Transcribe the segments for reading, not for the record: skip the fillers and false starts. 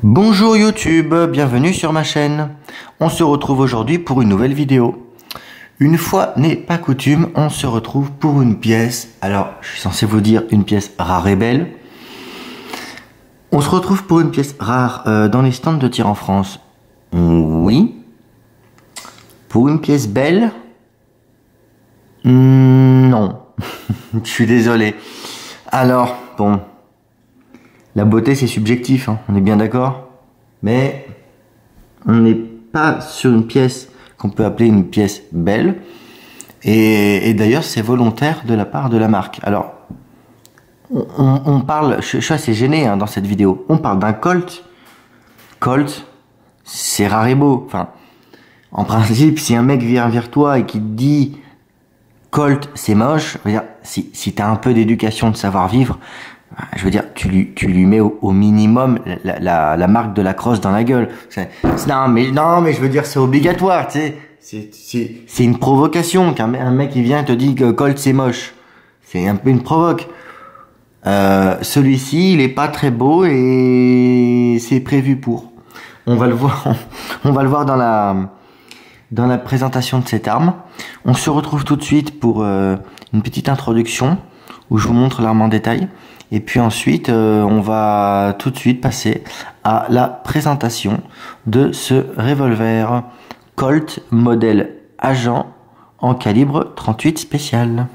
Bonjour YouTube, bienvenue sur ma chaîne. On se retrouve aujourd'hui pour une nouvelle vidéo. Une fois n'est pas coutume, on se retrouve pour une pièce. Alors, je suis censé vous dire une pièce rare et belle. On se retrouve pour une pièce rare dans les stands de tir en France. Oui. Pour une pièce belle? Non. Je suis désolé. Alors, bon. La beauté, c'est subjectif, hein, on est bien d'accord. Mais on n'est pas sur une pièce qu'on peut appeler une pièce belle. Et d'ailleurs, c'est volontaire de la part de la marque. Alors, on parle, je suis assez gêné dans cette vidéo. On parle d'un Colt. Colt, c'est rare et beau. Enfin, en principe, si un mec vient vers toi et qui te dit Colt, c'est moche, je veux dire, si tu as un peu d'éducation, de savoir-vivre, je veux dire, tu lui mets au minimum la marque de la crosse dans la gueule. Non, mais je veux dire, c'est obligatoire, tu sais. C'est une provocation qu'un mec qui vient te dit que Colt c'est moche. C'est un peu une provoque. Celui-ci, il est pas très beau et c'est prévu pour. On va le voir dans la présentation de cette arme. On se retrouve tout de suite pour une petite introduction où je vous montre l'arme en détail. Et puis ensuite, on va tout de suite passer à la présentation de ce revolver Colt modèle Agent en calibre 38 spécial.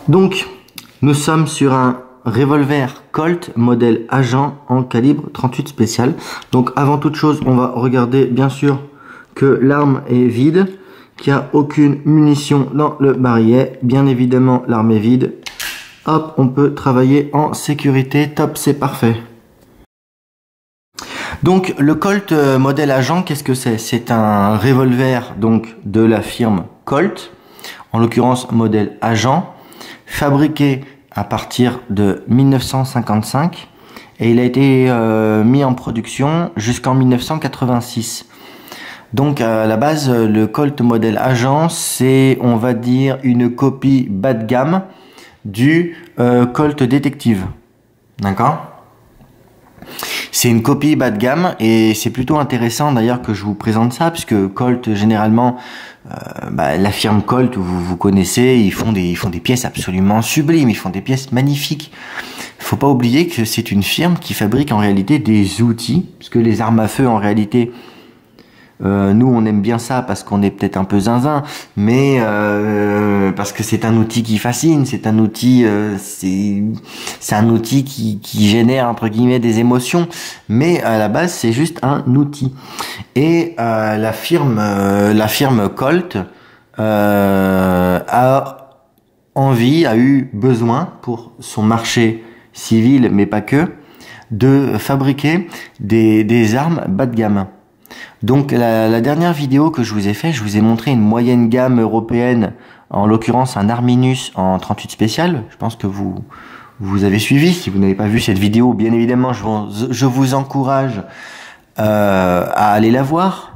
Donc, nous sommes sur un revolver Colt modèle Agent en calibre 38 spécial. Donc, avant toute chose, on va regarder bien sûr que l'arme est vide, qu'il n'y a aucune munition dans le barillet. Bien évidemment, l'arme est vide. Hop, on peut travailler en sécurité. Top, c'est parfait. Donc, le Colt modèle Agent, qu'est-ce que c'est? C'est un revolver donc de la firme Colt, en l'occurrence modèle Agent, fabriqué à partir de 1955 et il a été mis en production jusqu'en 1986. Donc à la base, le Colt modèle Agent, c'est, on va dire, une copie bas de gamme du Colt Détective. D'accord ? C'est une copie bas de gamme et c'est plutôt intéressant d'ailleurs que je vous présente ça, puisque Colt généralement, la firme Colt, vous connaissez, ils font des pièces absolument sublimes, ils font des pièces magnifiques. Faut pas oublier que c'est une firme qui fabrique en réalité des outils, puisque les armes à feu en réalité, nous on aime bien ça parce qu'on est peut-être un peu zinzin, mais parce que c'est un outil qui fascine, c'est un outil c'est un outil qui génère entre guillemets des émotions, mais à la base c'est juste un outil. Et la firme Colt a eu besoin pour son marché civil, mais pas que, de fabriquer des armes bas de gamme. Donc la dernière vidéo que je vous ai fait, je vous ai montré une moyenne gamme européenne, en l'occurrence un Arminus en 38 spécial. Je pense que vous avez suivi. Si vous n'avez pas vu cette vidéo, bien évidemment, je vous encourage à aller la voir.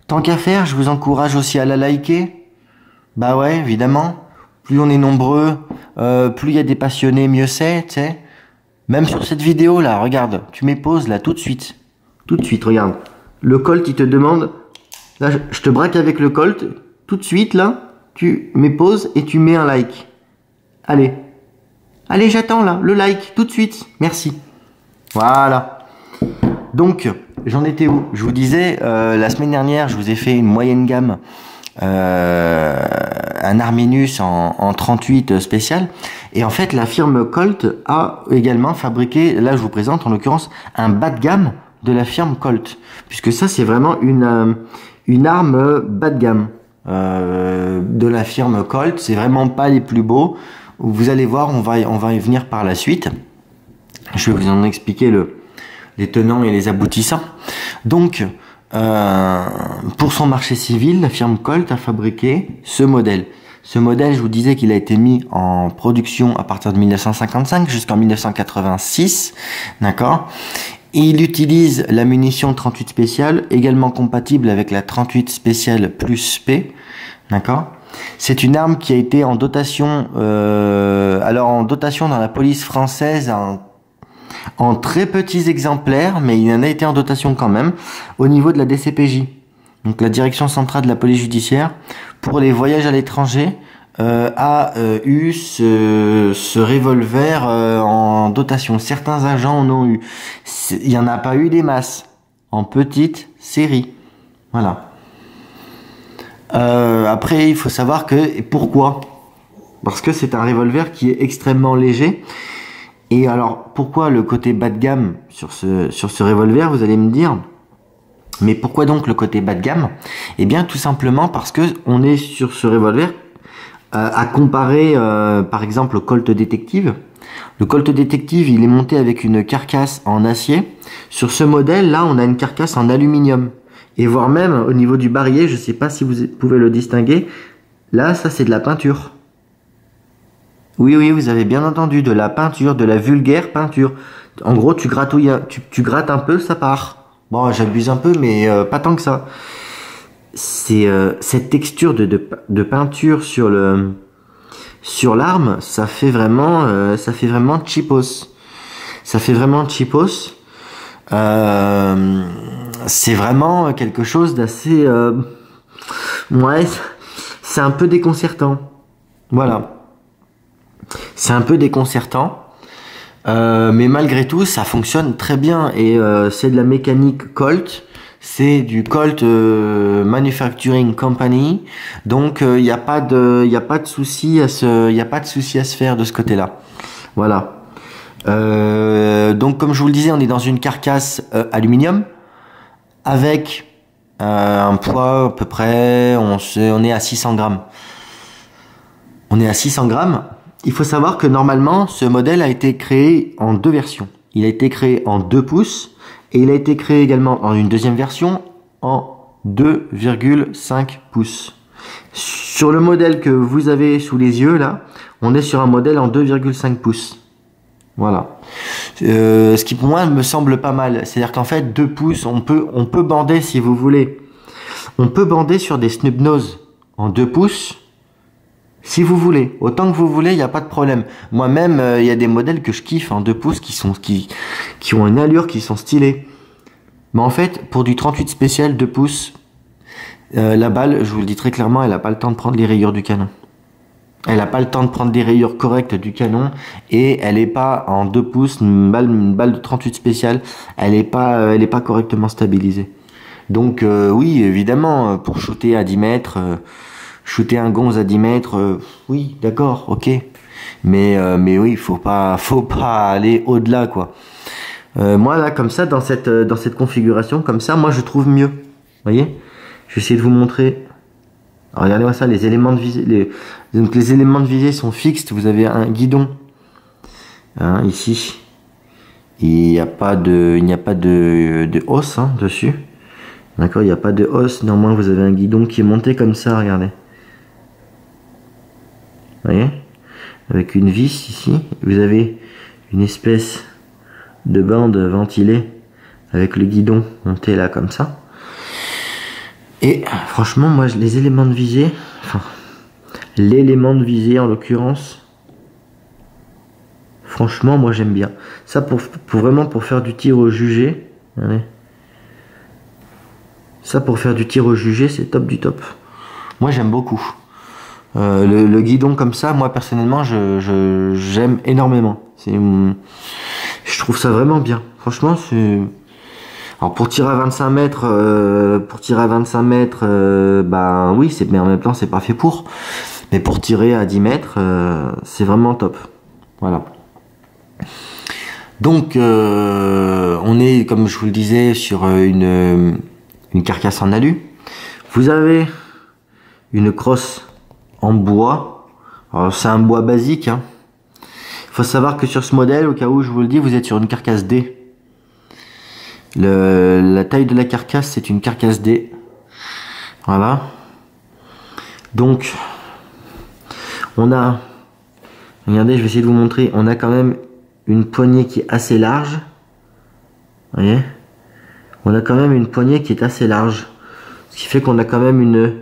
Tant qu'à faire, je vous encourage aussi à la liker. Bah ouais, évidemment. Plus on est nombreux, plus il y a des passionnés, mieux c'est, tu sais. Même sur cette vidéo là, regarde, tu mets pause là tout de suite. Tout de suite, regarde. Le Colt, il te demande, là, je te braque avec le Colt, tout de suite, là, tu mets pause et tu mets un like. Allez. Allez, j'attends, là, le like, tout de suite. Merci. Voilà. Donc, j'en étais où? Je vous disais, la semaine dernière, je vous ai fait une moyenne gamme, un Arminus en 38 spécial. Et en fait, la firme Colt a également fabriqué, là je vous présente en l'occurrence, un bas de gamme de la firme Colt. Puisque ça, c'est vraiment une arme bas de gamme de la firme Colt. C'est vraiment pas les plus beaux. Vous allez voir, on va y venir par la suite. Je vais vous en expliquer les tenants et les aboutissants. Donc, pour son marché civil, la firme Colt a fabriqué ce modèle. Ce modèle, je vous disais qu'il a été mis en production à partir de 1955 jusqu'en 1986, d'accord. Il utilise la munition 38 spéciale, également compatible avec la 38 spéciale plus P, d'accord. C'est une arme qui a été en dotation, en dotation dans la police française en très petits exemplaires, mais il en a été en dotation quand même, au niveau de la DCPJ, donc la Direction Centrale de la Police Judiciaire, pour les voyages à l'étranger, a eu ce revolver en dotation. Certains agents en ont eu. Il n'y en a pas eu des masses, en petite série. Voilà. Après, il faut savoir que... Pourquoi? Parce que c'est un revolver qui est extrêmement léger. Et alors, pourquoi le côté bas de gamme sur ce revolver, vous allez me dire? Mais pourquoi donc le côté bas de gamme? Eh bien, tout simplement parce que on est sur ce revolver à comparer, par exemple, au Colt Detective. Le Colt Detective, il est monté avec une carcasse en acier. Sur ce modèle-là, on a une carcasse en aluminium. Et voire même, au niveau du barillet, je ne sais pas si vous pouvez le distinguer, là, ça, c'est de la peinture. Oui, oui, vous avez bien entendu, de la peinture, de la vulgaire peinture. En gros, tu gratouilles, tu grattes un peu, ça part. Bon, j'abuse un peu, mais pas tant que ça. C'est cette texture de peinture sur l'arme, ça fait vraiment cheapos. Ça fait vraiment cheapos. C'est vraiment quelque chose d'assez, ouais, c'est un peu déconcertant. Voilà. C'est un peu déconcertant, mais malgré tout, ça fonctionne très bien et c'est de la mécanique Colt. C'est du Colt Manufacturing Company, donc il n'y a pas de souci à se faire de ce côté-là. Voilà. Donc comme je vous le disais, on est dans une carcasse aluminium avec un poids à peu près, on est à 600 grammes. On est à 600 grammes. Il faut savoir que normalement, ce modèle a été créé en deux versions. Il a été créé en 2 pouces et il a été créé également en une deuxième version en 2,5 pouces. Sur le modèle que vous avez sous les yeux là, on est sur un modèle en 2,5 pouces. Voilà. Ce qui pour moi me semble pas mal. C'est-à-dire qu'en fait, 2 pouces, on peut bander si vous voulez. On peut bander sur des snub-nose en 2 pouces. Si vous voulez, autant que vous voulez, il n'y a pas de problème. Moi-même, il y a des modèles que je kiffe en 2 pouces qui ont une allure, qui sont stylés. Mais en fait, pour du 38 spécial 2 pouces, la balle, je vous le dis très clairement, elle n'a pas le temps de prendre les rayures du canon. Elle n'a pas le temps de prendre des rayures correctes du canon et elle n'est pas en 2 pouces, une balle de 38 spécial, elle n'est pas correctement stabilisée. Donc oui, évidemment, pour shooter à 10 mètres... shooter un gonze à 10 mètres, oui, d'accord, ok. Mais oui, faut pas aller au-delà, quoi. Moi, là, comme ça, dans cette configuration, comme ça, moi, je trouve mieux. Vous voyez? Je vais essayer de vous montrer. Alors, regardez-moi ça, les éléments de visée. Donc, les éléments de visée sont fixes. Vous avez un guidon. Hein, ici. Il n'y a pas de hausse hein, dessus. D'accord, il n'y a pas de hausse. Néanmoins, vous avez un guidon qui est monté comme ça, regardez. Vous voyez, avec une vis ici, vous avez une espèce de bande ventilée avec le guidon monté là comme ça. Et franchement, moi, les éléments de visée, enfin, l'élément de visée en l'occurrence, franchement, moi j'aime bien. Ça pour vraiment pour faire du tir au jugé. Allez. Ça pour faire du tir au jugé, c'est top du top. Moi j'aime beaucoup. Le guidon comme ça, moi personnellement, j'aime énormément. Je trouve ça vraiment bien. Franchement, c'est... Alors pour tirer à 25 mètres, bah oui, mais en même temps, c'est pas fait pour. Mais pour tirer à 10 mètres, c'est vraiment top. Voilà. Donc, on est, comme je vous le disais, sur une carcasse en alu. Vous avez une crosse en bois. Alors, c'est un bois basique, hein. Il faut savoir que sur ce modèle, au cas où je vous le dis, vous êtes sur une carcasse D. La taille de la carcasse, c'est une carcasse D. Voilà. Donc, on a... Regardez, je vais essayer de vous montrer. On a quand même une poignée qui est assez large. Vous voyez? On a quand même une poignée qui est assez large. Ce qui fait qu'on a quand même une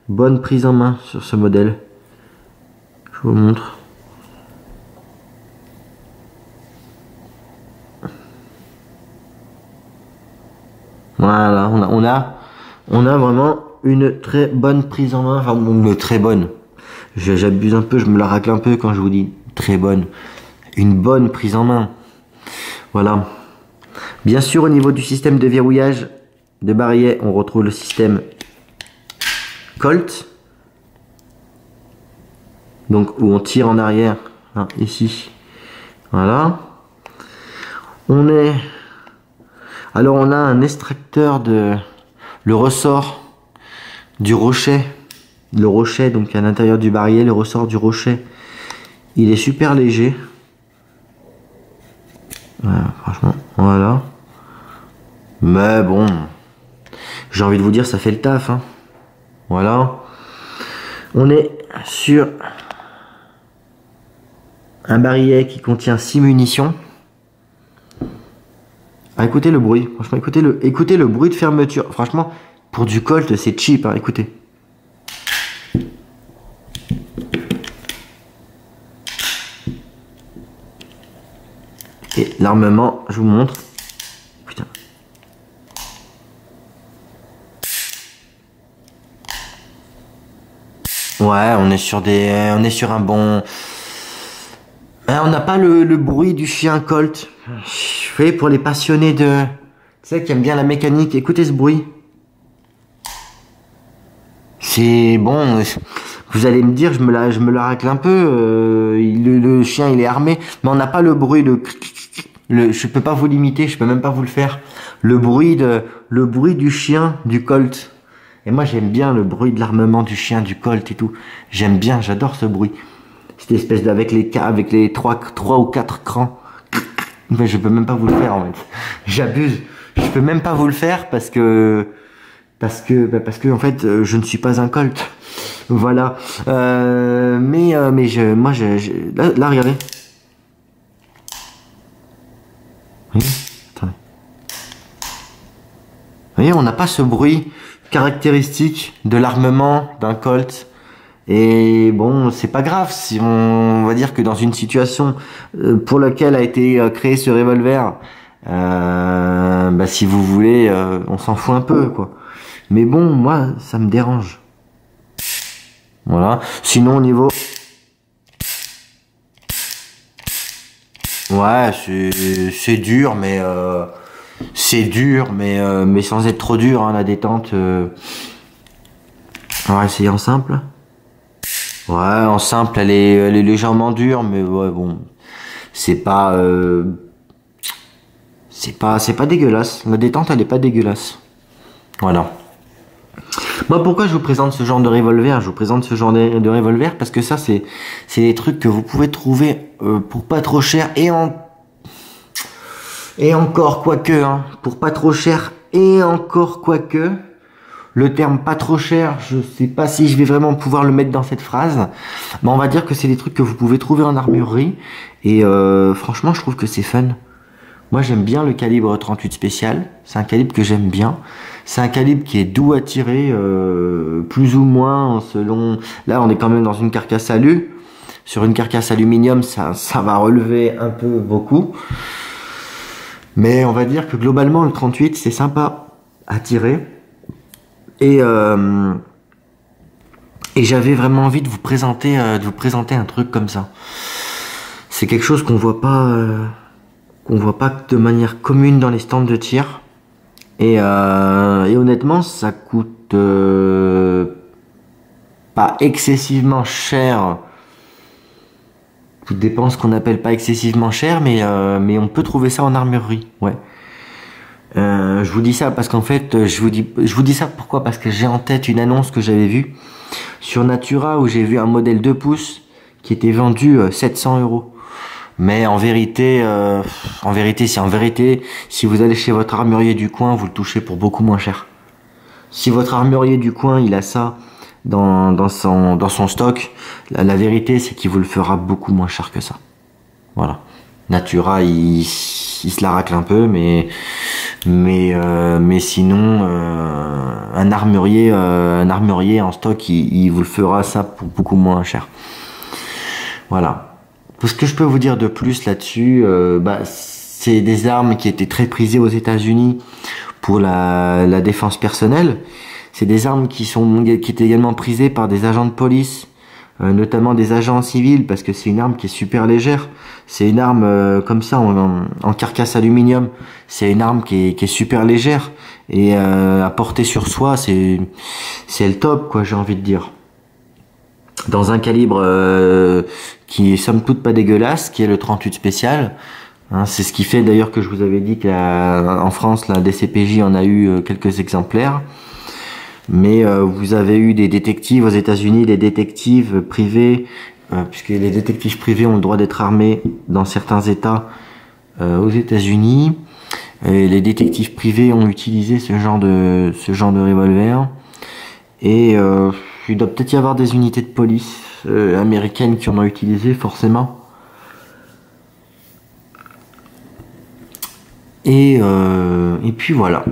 bonne prise en main sur ce modèle. Je vous montre. Voilà, on a vraiment une très bonne prise en main. Enfin, très bonne. J'abuse un peu, je me la racle un peu quand je vous dis très bonne. Une bonne prise en main. Voilà. Bien sûr, au niveau du système de verrouillage de barillet, on retrouve le système Colt. Donc, où on tire en arrière, hein, ici. Voilà. Alors, on a un extracteur le ressort du rochet. Le rochet, donc à l'intérieur du barillet, le ressort du rochet, il est super léger. Voilà, franchement, voilà. Mais bon, j'ai envie de vous dire, ça fait le taf, hein. Voilà. On est sur un barillet qui contient 6 munitions. Ah, écoutez le bruit, franchement, écoutez le bruit de fermeture. Franchement, pour du Colt, c'est cheap, hein, écoutez. Et l'armement, je vous montre. Putain. Ouais, on est sur un bon. On n'a pas le bruit du chien Colt. Je fais pour les passionnés de, tu sais, qui aiment bien la mécanique. Écoutez ce bruit. C'est bon. Vous allez me dire, je me la racle un peu. Le chien, il est armé, mais on n'a pas le bruit je peux pas vous l'imiter, je peux même pas vous le faire. Le bruit du chien du Colt. Et moi, j'aime bien le bruit de l'armement du chien du Colt et tout. J'aime bien, j'adore ce bruit. Cette espèce avec les trois ou quatre crans. Mais je peux même pas vous le faire en fait. J'abuse. Je peux même pas vous le faire parce que en fait, je ne suis pas un Colt. Voilà. Là, regardez. Oui, attendez. Vous voyez, on n'a pas ce bruit caractéristique de l'armement d'un Colt. Et bon, c'est pas grave si on va dire que dans une situation pour laquelle a été créé ce revolver, si vous voulez, on s'en fout un peu, quoi. Mais bon, moi, ça me dérange. Voilà. Sinon, au niveau... Ouais, c'est dur, mais... mais sans être trop dur, hein, la détente. On va essayer en simple. Ouais, en simple, elle est légèrement dure, mais ouais, bon, c'est pas dégueulasse. La détente, elle est pas dégueulasse. Voilà. Moi, pourquoi je vous présente ce genre de revolver? Je vous présente ce genre de revolver parce que ça, c'est des trucs que vous pouvez trouver pour pas trop cher et encore quoique, hein, pour pas trop cher et encore quoique. Le terme pas trop cher, je sais pas si je vais vraiment pouvoir le mettre dans cette phrase. Mais on va dire que c'est des trucs que vous pouvez trouver en armurerie. Et franchement, je trouve que c'est fun. Moi, j'aime bien le calibre 38 spécial. C'est un calibre que j'aime bien. C'est un calibre qui est doux à tirer, plus ou moins selon... Là, on est quand même dans une carcasse alu. Sur une carcasse aluminium, ça va relever un peu beaucoup. Mais on va dire que globalement, le 38, c'est sympa à tirer. Et j'avais vraiment envie de vous présenter un truc comme ça. C'est quelque chose qu'on voit pas de manière commune dans les stands de tir. Et honnêtement, ça coûte pas excessivement cher Tout dépend ce qu'on appelle pas excessivement cher, mais on peut trouver ça en armurerie. Ouais. Je vous dis ça parce qu'en fait, je vous dis ça pourquoi? Parce que j'ai en tête une annonce que j'avais vue sur Natura où j'ai vu un modèle 2 pouces qui était vendu 700 euros. Mais en vérité, si vous allez chez votre armurier du coin, vous le touchez pour beaucoup moins cher. Si votre armurier du coin, il a ça dans son stock, la vérité, c'est qu'il vous le fera beaucoup moins cher que ça. Voilà. Natura, il se la racle un peu, mais sinon, un armurier en stock, il vous le fera ça pour beaucoup moins cher. Voilà. Ce que je peux vous dire de plus là-dessus, c'est des armes qui étaient très prisées aux États-Unis pour la défense personnelle. C'est des armes qui étaient également prisées par des agents de police, notamment des agents civils, parce que c'est une arme qui est super légère. C'est une arme comme ça en carcasse aluminium. C'est une arme qui est super légère et à porter sur soi, c'est le top, quoi, j'ai envie de dire. Dans un calibre qui est somme toute pas dégueulasse, qui est le 38 spécial. Hein, c'est ce qui fait d'ailleurs que je vous avais dit qu'en France, la DCPJ en a eu quelques exemplaires. Mais vous avez eu des détectives aux États-Unis, des détectives privés, puisque les détectives privés ont le droit d'être armés dans certains États aux États-Unis. Et les détectives privés ont utilisé ce genre de revolver. Et il doit peut-être y avoir des unités de police américaines qui en ont utilisé forcément. Et puis voilà.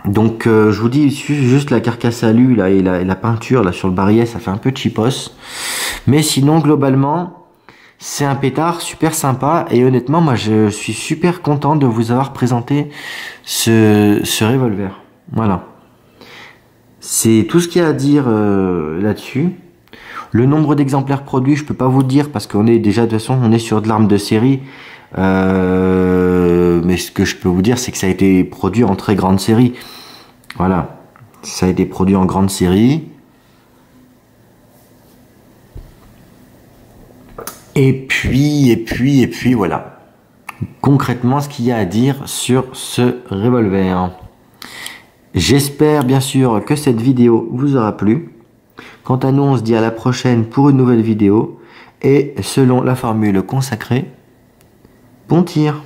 Donc je vous dis juste la carcasse alu là et la peinture là sur le barillet, ça fait un peu cheapos. Mais sinon globalement c'est un pétard super sympa et honnêtement moi je suis super content de vous avoir présenté ce revolver. Voilà. C'est tout ce qu'il y a à dire là-dessus. Le nombre d'exemplaires produits, je peux pas vous le dire parce qu'on est déjà de toute façon on est sur de l'arme de série. Mais ce que je peux vous dire, c'est que ça a été produit en très grande série. Voilà, ça a été produit en grande série. Et puis voilà. Concrètement, ce qu'il y a à dire sur ce revolver. J'espère bien sûr que cette vidéo vous aura plu. Quant à nous, on se dit à la prochaine pour une nouvelle vidéo. Et selon la formule consacrée, bon tir!